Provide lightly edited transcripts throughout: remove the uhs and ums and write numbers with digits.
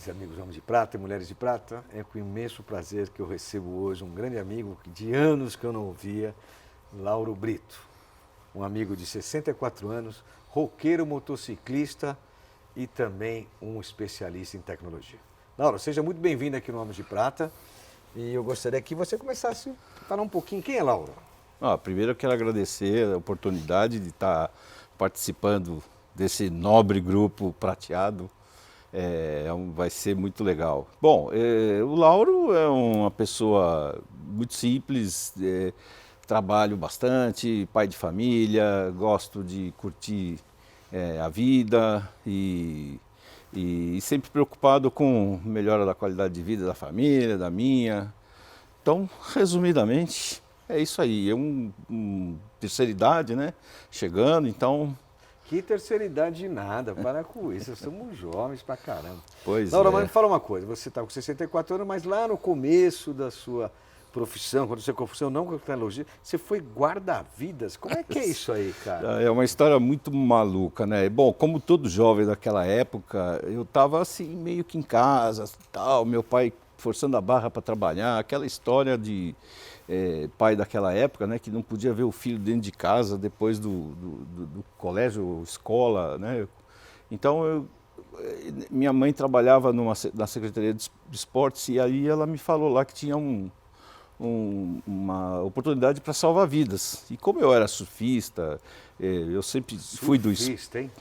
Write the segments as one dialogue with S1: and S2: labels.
S1: queridos amigos Homens de Prata e Mulheres de Prata, é com imenso prazer que eu recebo hoje um grande amigo de anos que eu não ouvia, Lauro Brito. Um amigo de 64 anos, roqueiro, motociclista e também um especialista em tecnologia. Lauro, seja muito bem-vindo aqui no Homens de Prata e eu gostaria que você começasse a falar um pouquinho. Quem é Lauro?
S2: Primeiro eu quero agradecer a oportunidade de estar participando desse nobre grupo prateado. Vai ser muito legal. Bom, o Lauro é uma pessoa muito simples, trabalho bastante, pai de família, gosto de curtir a vida e sempre preocupado com a melhora da qualidade de vida da família, da minha. Então, resumidamente, é isso aí. É terceira idade, né? Chegando, então...
S1: Que terceira idade de nada, para com isso, somos jovens pra caramba.
S2: Pois
S1: Laura,
S2: é.
S1: mas me fala uma coisa, você está com 64 anos, mas lá no começo da sua profissão, quando você confusão não com tecnologia, você foi guarda-vidas. Como é que é isso aí, cara?
S2: É uma história muito maluca, né? Bom, como todo jovem daquela época, eu estava assim, meio que em casa, tal, meu pai forçando a barra para trabalhar, aquela história de pai daquela época, né, que não podia ver o filho dentro de casa depois do colégio, escola, né? Então, minha mãe trabalhava na Secretaria de Esportes e aí ela me falou lá que tinha uma oportunidade para salvar vidas. E como eu era surfista, eu sempre fui do
S1: Surfista, hein?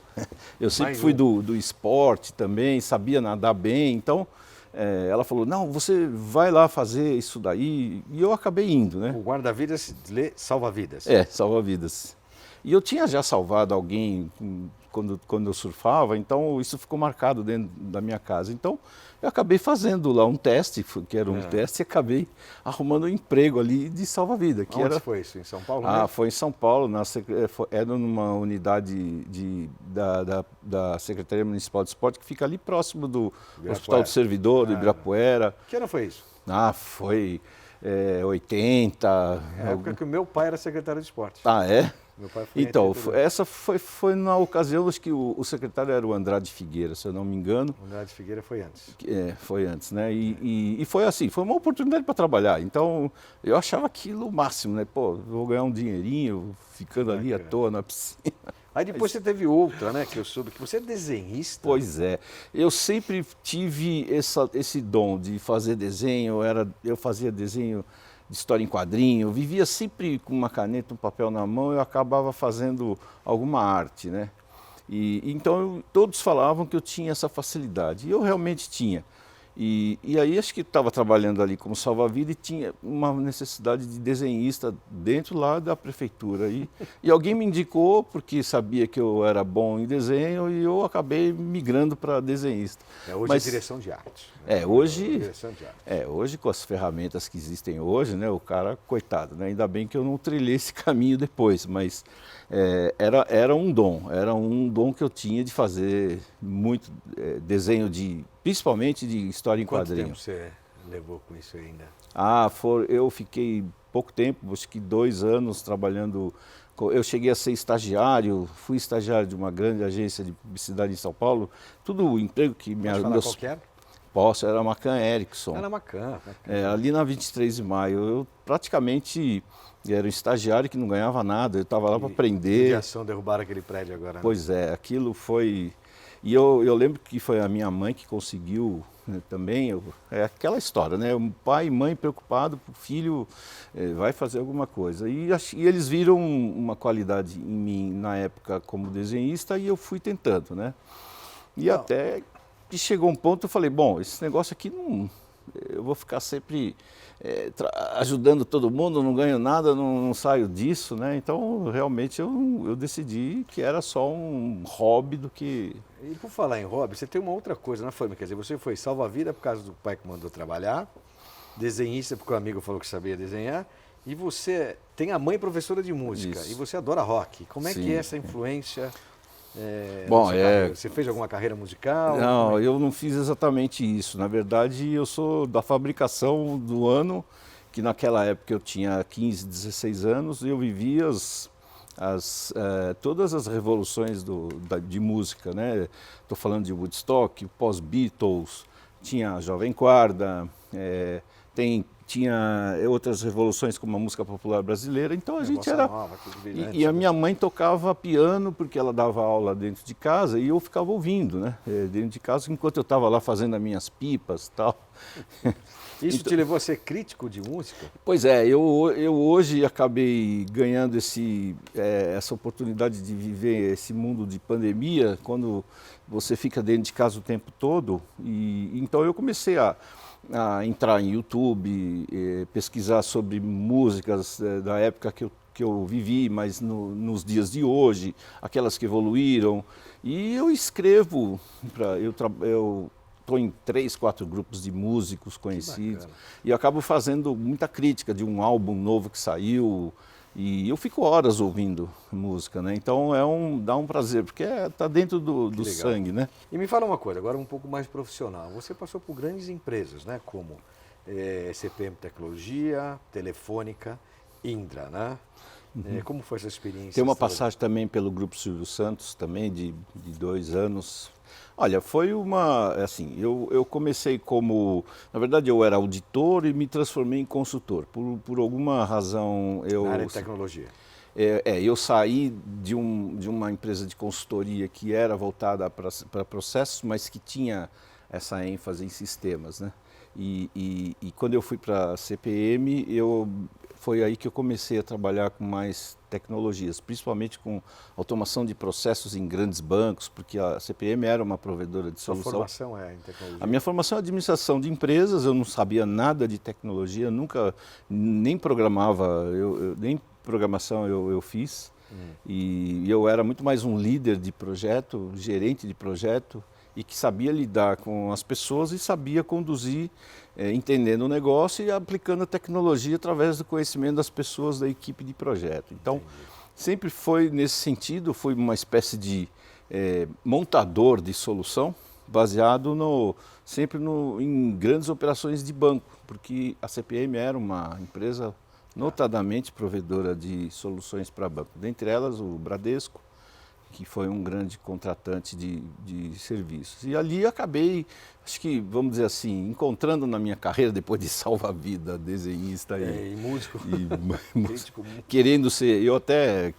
S2: eu sempre fui do esporte também, sabia nadar bem, então ela falou, não, você vai lá fazer isso daí, e eu acabei indo, né?
S1: O guarda-vidas lê salva-vidas.
S2: Salva-vidas. E eu tinha já salvado alguém quando eu surfava, então isso ficou marcado dentro da minha casa. Então eu acabei fazendo lá um teste, que era um teste, e acabei arrumando um emprego ali de salva-vida.
S1: Onde foi isso? Em São Paulo?
S2: Foi em São Paulo, era numa unidade da Secretaria Municipal de Esporte, que fica ali próximo do Hospital do Servidor, do Ibirapuera.
S1: Que ano foi isso?
S2: Foi 80.
S1: É a época que o meu pai era secretário de esporte.
S2: Ah, é?
S1: Meu pai foi
S2: Então, essa foi na ocasião, acho que o secretário era o Andrade Figueira, se eu não me engano.
S1: O Andrade Figueira foi antes.
S2: Foi antes, né? E foi assim, foi uma oportunidade para trabalhar. Então, eu achava aquilo o máximo, né? Pô, vou ganhar um dinheirinho ficando ali à toa na piscina.
S1: Aí depois você teve outra, né? Que eu soube que você é desenhista.
S2: Pois é. Eu sempre tive esse dom de fazer desenho. Eu fazia desenho de história em quadrinho. Eu vivia sempre com uma caneta, um papel na mão. Eu acabava fazendo alguma arte, né? Então todos falavam que eu tinha essa facilidade. E eu realmente tinha. E aí acho que estava trabalhando ali como salva-vida e tinha uma necessidade de desenhista dentro lá da prefeitura. E alguém me indicou porque sabia que eu era bom em desenho e eu acabei migrando para desenhista.
S1: Hoje é direção de arte.
S2: Hoje com as ferramentas que existem hoje, né, o cara, coitado, né, ainda bem que eu não trilhei esse caminho depois, mas era um dom que eu tinha de fazer muito desenho principalmente de história em quadrinho.
S1: Quanto tempo você levou com isso ainda?
S2: Eu fiquei pouco tempo, acho que 2 anos trabalhando. Eu cheguei a ser estagiário, fui estagiário de uma grande agência de publicidade em São Paulo. Tudo o emprego que
S1: qual que era?
S2: Posso, era a McCann Erickson.
S1: Era McCann.
S2: Ali na 23 de maio. Eu praticamente era um estagiário que não ganhava nada, eu estava lá para aprender.
S1: De ação derrubaram aquele prédio agora. Né?
S2: Pois é, aquilo foi... E eu lembro que foi a minha mãe que conseguiu, né, também, é aquela história, né? O pai e mãe preocupado, o filho vai fazer alguma coisa. E eles viram uma qualidade em mim na época como desenhista e eu fui tentando, né? E até que chegou um ponto eu falei, bom, esse negócio aqui não... Eu vou ficar sempre ajudando todo mundo, não ganho nada, não saio disso, né? Então, realmente, eu decidi que era só um hobby do que...
S1: E por falar em hobby, você tem uma outra coisa na família, quer dizer, você foi salva-vida por causa do pai que mandou trabalhar, desenhista porque o amigo falou que sabia desenhar, e você tem a mãe professora de música, e você adora rock. Como é que é essa influência... Você fez alguma carreira musical?
S2: Não, eu não fiz exatamente isso. Na verdade, eu sou da fabricação do ano, que naquela época eu tinha 15, 16 anos, e eu vivia todas as revoluções de música, né? Estou falando de Woodstock, pós-Beatles, tinha a Jovem Guarda, tinha outras revoluções como a música popular brasileira, então a gente era...
S1: Nova,
S2: e a minha mãe tocava piano porque ela dava aula dentro de casa e eu ficava ouvindo, né? Dentro de casa, enquanto eu estava lá fazendo as minhas pipas e tal.
S1: Isso te levou a ser crítico de música?
S2: Pois é, eu hoje acabei ganhando essa oportunidade de viver esse mundo de pandemia, quando você fica dentro de casa o tempo todo, e então eu comecei a entrar em YouTube, pesquisar sobre músicas da época que eu vivi, mas nos dias de hoje, aquelas que evoluíram. E eu escrevo, eu estou em 3, 4 grupos de músicos conhecidos, e eu acabo fazendo muita crítica de um álbum novo que saiu, e eu fico horas ouvindo música, né? Então dá um prazer, porque está dentro do sangue, né?
S1: E me fala uma coisa, agora um pouco mais profissional. Você passou por grandes empresas, né? Como CPM Tecnologia, Telefônica, Indra, né? Como foi essa experiência?
S2: Tem uma passagem também pelo Grupo Silvio Santos, também de 2 anos. Olha, foi assim, eu comecei como, na verdade eu era auditor e me transformei em consultor. Por alguma razão
S1: Na área de tecnologia.
S2: Eu saí de uma empresa de consultoria que era voltada para processos, mas que tinha essa ênfase em sistemas, né? E quando eu fui para a CPM, foi aí que eu comecei a trabalhar com mais tecnologias, principalmente com automação de processos em grandes bancos, porque a CPM era uma provedora de solução.
S1: Sua formação é em tecnologia?
S2: A minha formação é administração de empresas, eu não sabia nada de tecnologia, nunca nem programava, nem programação eu fiz. E eu era muito mais um líder de projeto, gerente de projeto, e que sabia lidar com as pessoas e sabia conduzir, entendendo o negócio e aplicando a tecnologia através do conhecimento das pessoas da equipe de projeto. Então, sempre foi nesse sentido, fui uma espécie de montador de solução, baseado sempre em grandes operações de banco, porque a CPM era uma empresa notadamente provedora de soluções para banco, dentre elas o Bradesco, que foi um grande contratante de serviços. E ali acabei, acho que, vamos dizer assim, encontrando na minha carreira, depois de salva-vida, desenhista
S1: e músico,
S2: querendo ser, eu até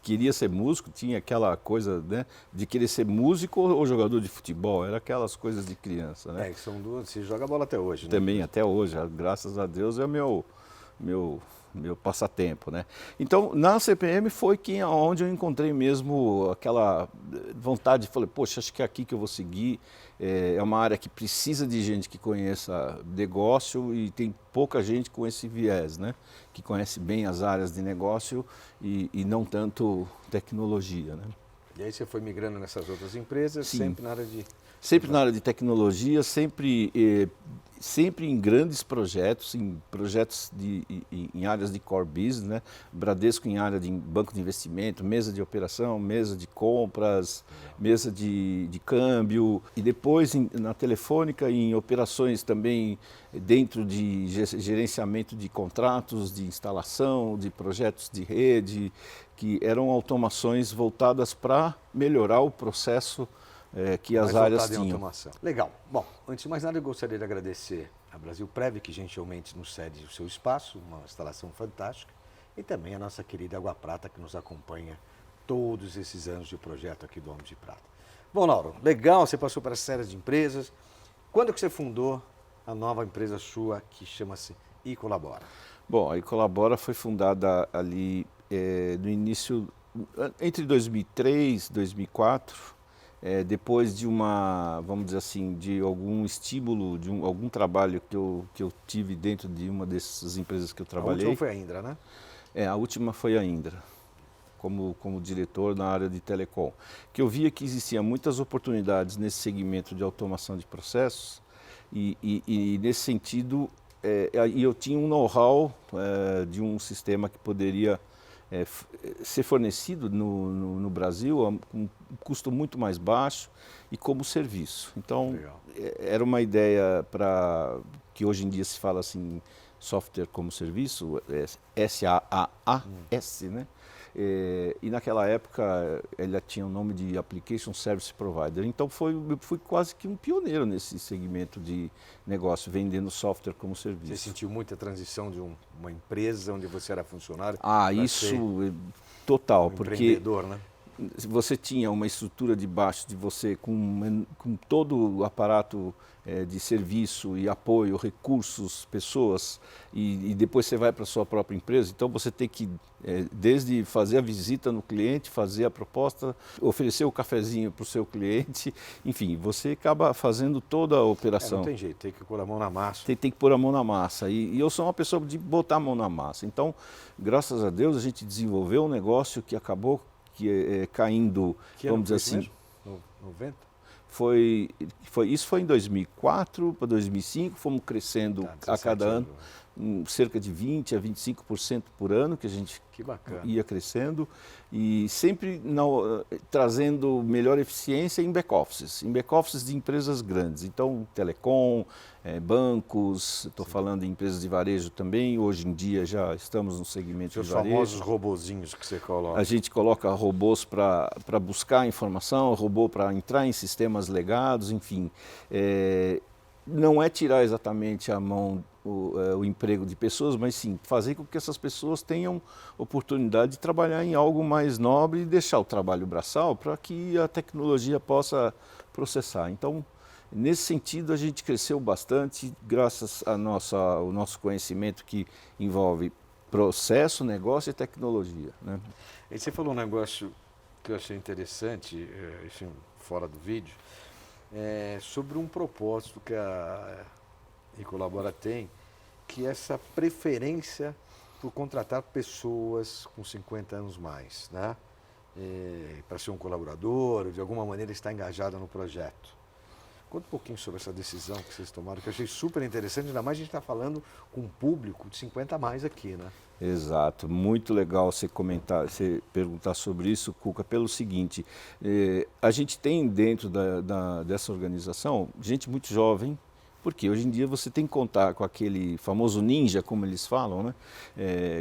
S2: queria ser músico, tinha aquela coisa, né, de querer ser músico ou jogador de futebol, era aquelas coisas de criança, né?
S1: Que são duas, você joga bola até hoje, né?
S2: Também, até hoje, graças a Deus, é o meu passatempo, né? Então, na CPM foi onde eu encontrei mesmo aquela vontade, falei, poxa, acho que é aqui que eu vou seguir, é uma área que precisa de gente que conheça negócio e tem pouca gente com esse viés, né? Que conhece bem as áreas de negócio e não tanto tecnologia, né?
S1: E aí você foi migrando nessas outras empresas,
S2: Sim.
S1: sempre na área de...
S2: Sempre na área de tecnologia, sempre em grandes projetos, em áreas de core business, né? Bradesco em área de banco de investimento, mesa de operação, mesa de compras, mesa de câmbio, e depois na Telefônica em operações também dentro de gerenciamento de contratos, de instalação, de projetos de rede, que eram automações voltadas para melhorar o processo que as áreas tinham.
S1: Automação. Legal. Bom, antes de mais nada, eu gostaria de agradecer a Brasil Prev, que gentilmente nos cede o seu espaço, uma instalação fantástica, e também a nossa querida Água Prata, que nos acompanha todos esses anos de projeto aqui do Homem de Prata. Bom, Lauro, legal, você passou por essa série de empresas. Quando que você fundou a nova empresa sua, que chama-se iColabora?
S2: Bom, a iColabora foi fundada ali no início, entre 2003 e 2004, depois de vamos dizer assim, de algum estímulo, de algum trabalho que eu tive dentro de uma dessas empresas que eu trabalhei.
S1: A última foi a Indra, né?
S2: A última foi a Indra, como diretor na área de telecom. Que eu via que existiam muitas oportunidades nesse segmento de automação de processos e nesse sentido, eu tinha um know-how de um sistema que poderia ser fornecido no Brasil a um custo muito mais baixo e como serviço. Então, era uma ideia que hoje em dia se fala assim, Software como Serviço, SaaS, né? E naquela época ela tinha o nome de Application Service Provider. Então eu fui quase que um pioneiro nesse segmento de negócio, vendendo software como serviço.
S1: Você sentiu muita transição de uma empresa onde você era funcionário?
S2: Isso total, porque
S1: empreendedor, né?
S2: Você tinha uma estrutura debaixo de você com todo o aparato de serviço e apoio, recursos, pessoas, e depois você vai para a sua própria empresa. Então você tem que, desde fazer a visita no cliente, fazer a proposta, oferecer o cafezinho para o seu cliente, enfim, você acaba fazendo toda a operação.
S1: Não tem jeito, tem que pôr a mão na massa.
S2: Tem que pôr a mão na massa. E eu sou uma pessoa de botar a mão na massa. Então, graças a Deus, a gente desenvolveu um negócio que acabou caindo, vamos dizer assim.
S1: Mesmo? 90?
S2: Isso foi em 2004 para 2005, fomos crescendo a cada ano, cerca de 20% a 25% por ano que a gente ia crescendo e sempre trazendo melhor eficiência em back-offices de empresas grandes. Então, telecom, bancos, estou falando em empresas de varejo também, hoje em dia já estamos no segmento de varejo.
S1: Os famosos robozinhos que você coloca.
S2: A gente coloca robôs para buscar informação, robô para entrar em sistemas legados, enfim. Não é tirar exatamente a mão o emprego de pessoas, mas sim fazer com que essas pessoas tenham oportunidade de trabalhar em algo mais nobre e deixar o trabalho braçal para que a tecnologia possa processar. Então, nesse sentido, a gente cresceu bastante graças ao nosso conhecimento que envolve processo, negócio e tecnologia, né?
S1: E você falou um negócio que eu achei interessante, isso fora do vídeo, sobre um propósito que a Ecolabora tem, que é essa preferência por contratar pessoas com 50 anos mais, né? Para ser um colaborador, de alguma maneira estar engajada no projeto. Conta um pouquinho sobre essa decisão que vocês tomaram, que eu achei super interessante, ainda mais a gente está falando com um público de 50 a mais aqui, né?
S2: Exato, muito legal você perguntar sobre isso, Cuca, pelo seguinte, a gente tem dentro dessa organização gente muito jovem, porque hoje em dia você tem que contar com aquele famoso ninja, como eles falam, né?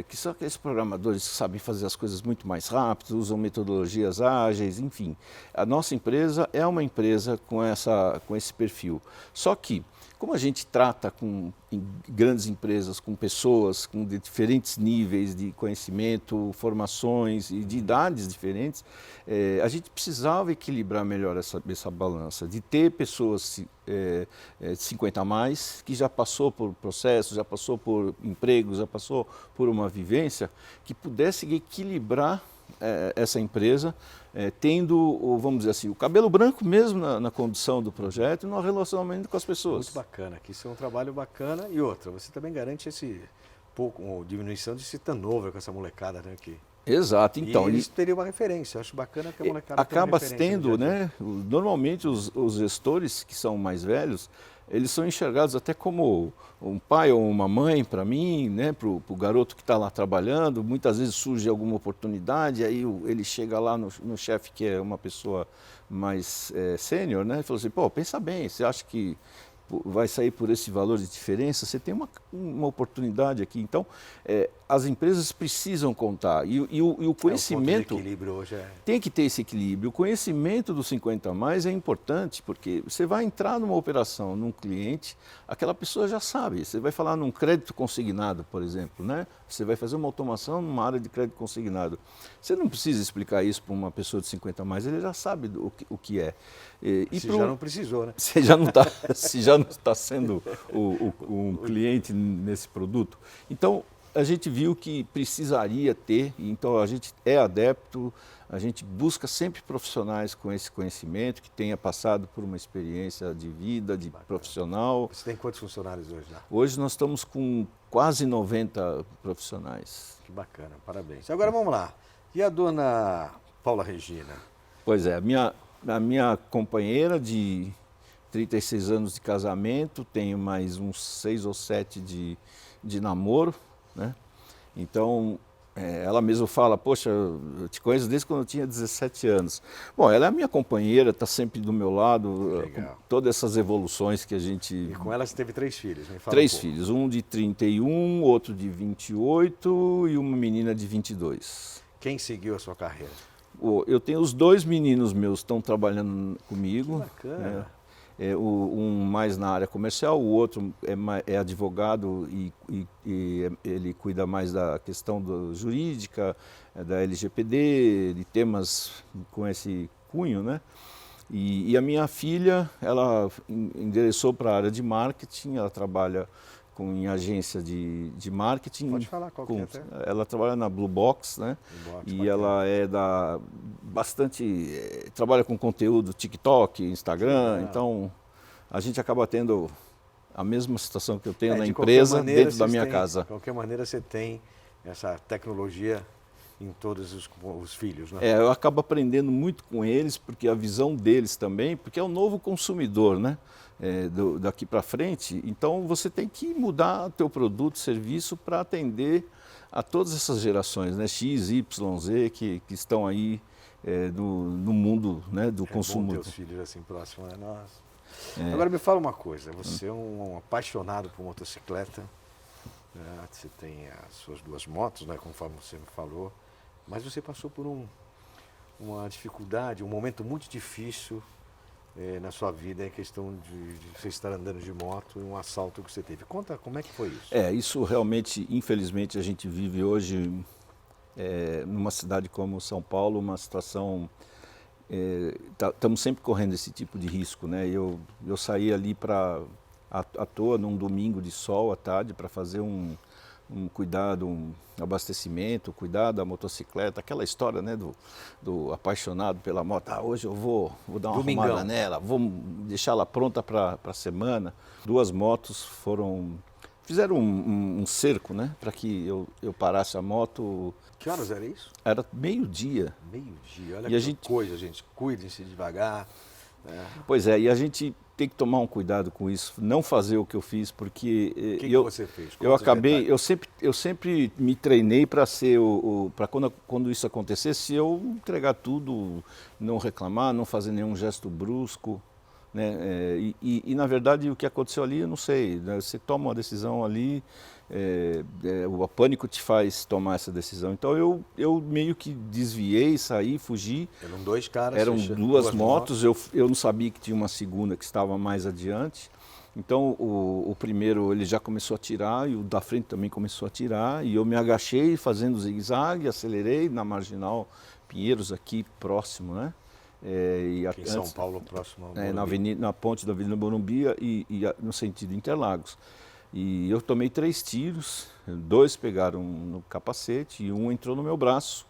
S2: Que são aqueles programadores que sabem fazer as coisas muito mais rápido, usam metodologias ágeis, enfim. A nossa empresa é uma empresa com esse perfil. Só que, como a gente trata em grandes empresas com pessoas com diferentes níveis de conhecimento, formações e de idades diferentes, a gente precisava equilibrar melhor essa balança, de ter pessoas de 50 a mais, que já passou por processos, já passou por empregos, já passou por uma vivência, que pudesse equilibrar essa empresa, tendo, vamos dizer assim, o cabelo branco mesmo na condução do projeto e no relacionamento com as pessoas.
S1: Muito bacana, que isso é um trabalho bacana. E outra, você também garante diminuição desse turnover com essa molecada, né?
S2: Exato, então.
S1: E eles teriam uma referência, eu acho bacana que a molecada
S2: acaba tendo, né? Normalmente os gestores que são mais velhos, eles são enxergados até como um pai ou uma mãe para mim, né? Para o garoto que está lá trabalhando. Muitas vezes surge alguma oportunidade, aí ele chega lá no chefe, que é uma pessoa mais sênior, né? E fala assim, pô, pensa bem, você acha que vai sair por esse valor de diferença? Você tem uma oportunidade aqui. Então, as empresas precisam contar. E o conhecimento...
S1: O equilíbrio hoje
S2: tem que ter esse equilíbrio. O conhecimento dos 50 a mais é importante, porque você vai entrar numa operação, num cliente, aquela pessoa já sabe. Você vai falar num crédito consignado, por exemplo, né? Você vai fazer uma automação numa área de crédito consignado. Você não precisa explicar isso para uma pessoa de 50 a mais, ele já sabe o que é.
S1: Já não precisou, né?
S2: Você já não está sendo um cliente nesse produto. Então, a gente viu que precisaria ter, então a gente é adepto, a gente busca sempre profissionais com esse conhecimento, que tenha passado por uma experiência de vida, de profissional.
S1: Você tem quantos funcionários hoje já?
S2: Hoje nós estamos com quase 90 profissionais.
S1: Que bacana, parabéns. Agora vamos lá. E a dona Paula Regina?
S2: Pois é, a minha companheira de 36 anos de casamento, tenho mais uns 6 ou 7 de namoro, né? Então, Ela mesma fala, poxa, eu te conheço desde quando eu tinha 17 anos. Bom, ela é a minha companheira, está sempre do meu lado, com
S1: Legal.
S2: todas essas evoluções que a gente...
S1: E com ela você teve 3 filhos, me fala
S2: Três
S1: um pouco.
S2: filhos, um de 31, outro de 28 e uma menina de 22.
S1: Quem seguiu a sua carreira?
S2: Eu tenho os 2 meninos meus que estão trabalhando comigo.
S1: Que bacana.
S2: Um mais na área comercial, o outro é advogado e ele cuida mais da questão jurídica, da LGPD, de temas com esse cunho, né? E a minha filha, ela endereçou para a área de marketing, ela trabalha em agência de marketing.
S1: Pode falar qual que é até.
S2: Ela trabalha na Blue Box, né?
S1: Blue Box,
S2: E
S1: bacana.
S2: ela trabalha com conteúdo TikTok, Instagram,
S1: Legal.
S2: então a gente acaba tendo a mesma situação que eu tenho na
S1: De qualquer
S2: empresa
S1: maneira,
S2: dentro da
S1: vocês
S2: minha
S1: têm-
S2: casa.
S1: De qualquer maneira, você tem essa tecnologia em todos os filhos, né?
S2: Eu acabo aprendendo muito com eles, porque a visão deles também, porque é o novo consumidor, né? Daqui para frente, então você tem que mudar teu produto, serviço para atender a todas essas gerações, né? X, Y, Z, que estão aí no mundo, né, do consumo.
S1: É bom ter os filhos assim próximos, né? Nossa. Agora me fala uma coisa, você é um apaixonado por motocicleta, né? Você tem as suas 2 motos, né, conforme você me falou, mas você passou por uma dificuldade, um momento muito difícil na sua vida, em questão de você estar andando de moto e um assalto que você teve. Conta como é que foi isso.
S2: Isso realmente, infelizmente, a gente vive hoje numa cidade como São Paulo, uma situação... Estamos sempre correndo esse tipo de risco, né? Eu saí ali à toa num domingo de sol à tarde para fazer um cuidado, um abastecimento, cuidar da motocicleta, aquela história, né, do apaixonado pela moto. Hoje eu vou dar uma
S1: Domingão.
S2: arrumada nela, vou deixá-la pronta para a semana. 2 motos fizeram um cerco, né, para que eu parasse a moto.
S1: Que horas era isso?
S2: Era meio-dia.
S1: Meio-dia. Olha
S2: E
S1: que
S2: a gente-
S1: coisa, gente. Cuidem-se devagar.
S2: Pois é, e a gente tem que tomar um cuidado com isso, não fazer o que eu fiz, porque
S1: O que você fez? Conta
S2: eu
S1: os
S2: acabei,
S1: detalhes.
S2: eu sempre me treinei para ser para quando isso acontecesse, eu entregar tudo, não reclamar, não fazer nenhum gesto brusco, né? E na verdade o que aconteceu ali, eu não sei, né? Você toma uma decisão ali, o pânico te faz tomar essa decisão. Então eu meio que desviei, saí, fugi.
S1: Eram 2 caras.
S2: Eram
S1: você-
S2: 2 motos, eu não sabia que tinha uma segunda que estava mais adiante. Então o primeiro ele já começou a atirar e o da frente também começou a atirar. E eu me agachei fazendo zigue-zague, acelerei na Marginal Pinheiros aqui próximo, né?
S1: Aqui em São Paulo, próximo ao
S2: na ponte da Avenida Morumbi no sentido Interlagos. E eu tomei 3 tiros, 2 pegaram no capacete e um entrou no meu braço.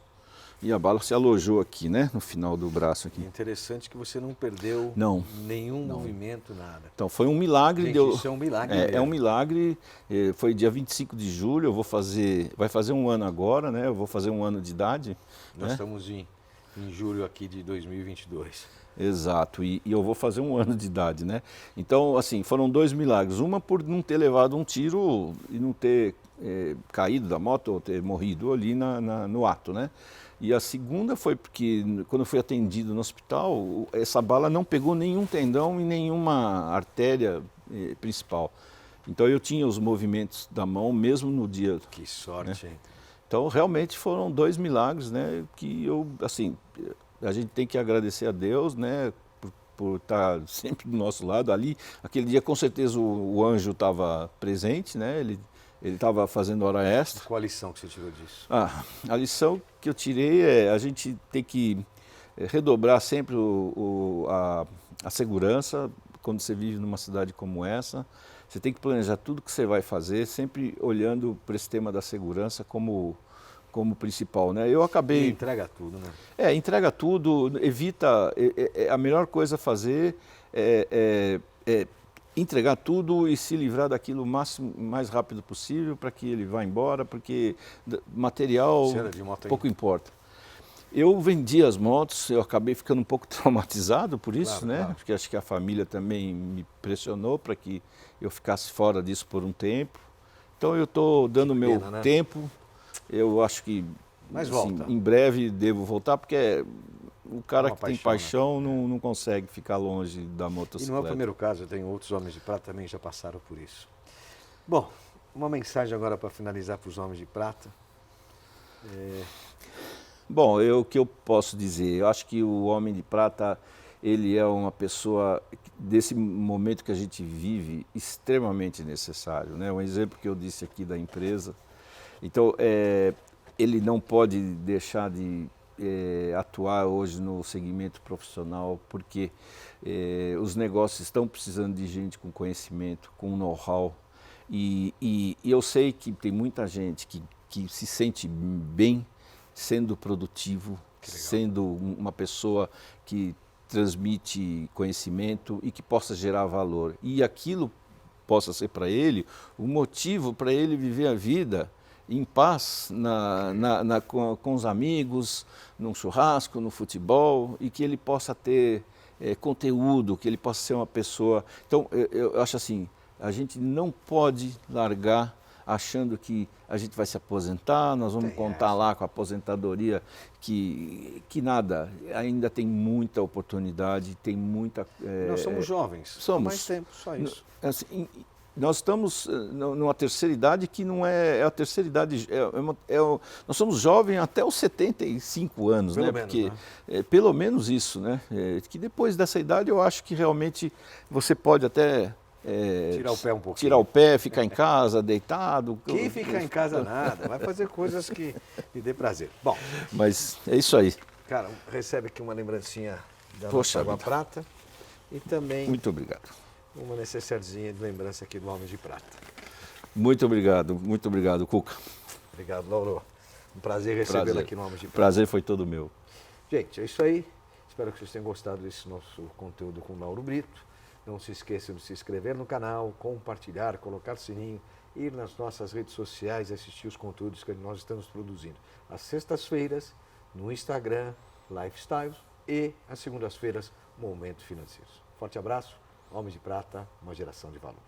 S2: E a bala se alojou aqui, né, no final do braço aqui.
S1: Interessante que você não perdeu
S2: Não.
S1: nenhum movimento, nada.
S2: Então foi um milagre.
S1: Gente, isso é um milagre
S2: É
S1: mesmo.
S2: um milagre. Foi dia 25 de julho, vai fazer um ano agora, né? Eu vou fazer um ano de idade.
S1: Nós
S2: né?
S1: estamos em julho aqui de 2022.
S2: Exato, e eu vou fazer um ano de idade, né? Então, assim, foram 2 milagres. Uma por não ter levado um tiro e não ter caído da moto ou ter morrido ali no ato, né? E a segunda foi porque, quando eu fui atendido no hospital, essa bala não pegou nenhum tendão e nenhuma artéria principal. Então eu tinha os movimentos da mão mesmo no dia.
S1: Que sorte, hein?
S2: Então realmente foram 2 milagres, né? Que assim, a gente tem que agradecer a Deus, né? Por estar sempre do nosso lado ali. Aquele dia com certeza o anjo estava presente, né? Ele estava fazendo hora extra.
S1: Qual a lição que você tirou disso?
S2: A lição que eu tirei é a gente tem que redobrar sempre a segurança quando você vive numa cidade como essa. Você tem que planejar tudo que você vai fazer, sempre olhando para esse tema da segurança como principal, né? Eu acabei...
S1: E entrega tudo, né?
S2: Entrega tudo, evita... a melhor coisa a fazer é entregar tudo e se livrar daquilo o mais rápido possível para que ele vá embora, porque material
S1: Você era de moto aí?
S2: pouco importa. Eu vendi as motos, eu acabei ficando um pouco traumatizado por isso,
S1: Claro,
S2: né?
S1: claro.
S2: Porque acho que a família também me pressionou para que eu ficasse fora disso por um tempo. Então eu estou dando
S1: Que
S2: meu
S1: pena, né?
S2: tempo eu acho que
S1: Mas
S2: assim,
S1: volta.
S2: em breve devo voltar, porque o cara
S1: Uma
S2: que tem
S1: paixão,
S2: paixão não consegue ficar longe da
S1: E não é o
S2: motocicleta.
S1: primeiro caso, tem outros homens de prata também que já passaram por isso. Bom, uma mensagem agora para finalizar para os homens de prata.
S2: Bom, o que eu posso dizer? Eu acho que o Homem de Prata, ele é uma pessoa, desse momento que a gente vive, extremamente necessário, né? Um exemplo que eu disse aqui da empresa. Então, ele não pode deixar de atuar hoje no segmento profissional, porque os negócios estão precisando de gente com conhecimento, com know-how. E eu sei que tem muita gente que se sente bem sendo produtivo, sendo uma pessoa que transmite conhecimento e que possa gerar valor. E aquilo possa ser para ele um motivo para ele viver a vida em paz com os amigos, num churrasco, no futebol, e que ele possa ter conteúdo, que ele possa ser uma pessoa... Então, eu acho assim, a gente não pode largar achando que a gente vai se aposentar, nós vamos contar lá com a aposentadoria, que nada, ainda tem muita oportunidade, tem muita...
S1: Nós somos jovens,
S2: somos.
S1: mais tempo, só isso.
S2: Assim, nós estamos numa terceira idade que não é a terceira idade, nós somos jovens até os 75 anos,
S1: Pelo
S2: né?
S1: menos,
S2: Porque
S1: né?
S2: pelo menos isso, né? Que depois dessa idade eu acho que realmente você pode até
S1: Tirar o pé um pouquinho.
S2: tirar o pé, ficar em casa, deitado.
S1: Que ficar em casa nada, vai fazer coisas que lhe dê prazer. Bom,
S2: Mas é isso aí.
S1: cara, recebe aqui uma lembrancinha da
S2: Poxa
S1: nossa água
S2: vida.
S1: prata e também
S2: Muito obrigado.
S1: uma necessairezinha de lembrança aqui do Homem de Prata.
S2: Muito obrigado, Cuca.
S1: Obrigado, Lauro. Um prazer recebê-lo
S2: Prazer.
S1: aqui no Homem de
S2: O
S1: Prata.
S2: prazer foi todo meu.
S1: Gente, é isso aí. Espero que vocês tenham gostado desse nosso conteúdo com o Lauro Brito. Não se esqueçam de se inscrever no canal, compartilhar, colocar o sininho, ir nas nossas redes sociais e assistir os conteúdos que nós estamos produzindo. Às sextas-feiras, no Instagram, Lifestyles, e às segundas-feiras, Momento Financeiros. Forte abraço, Homem de Prata, uma geração de valor.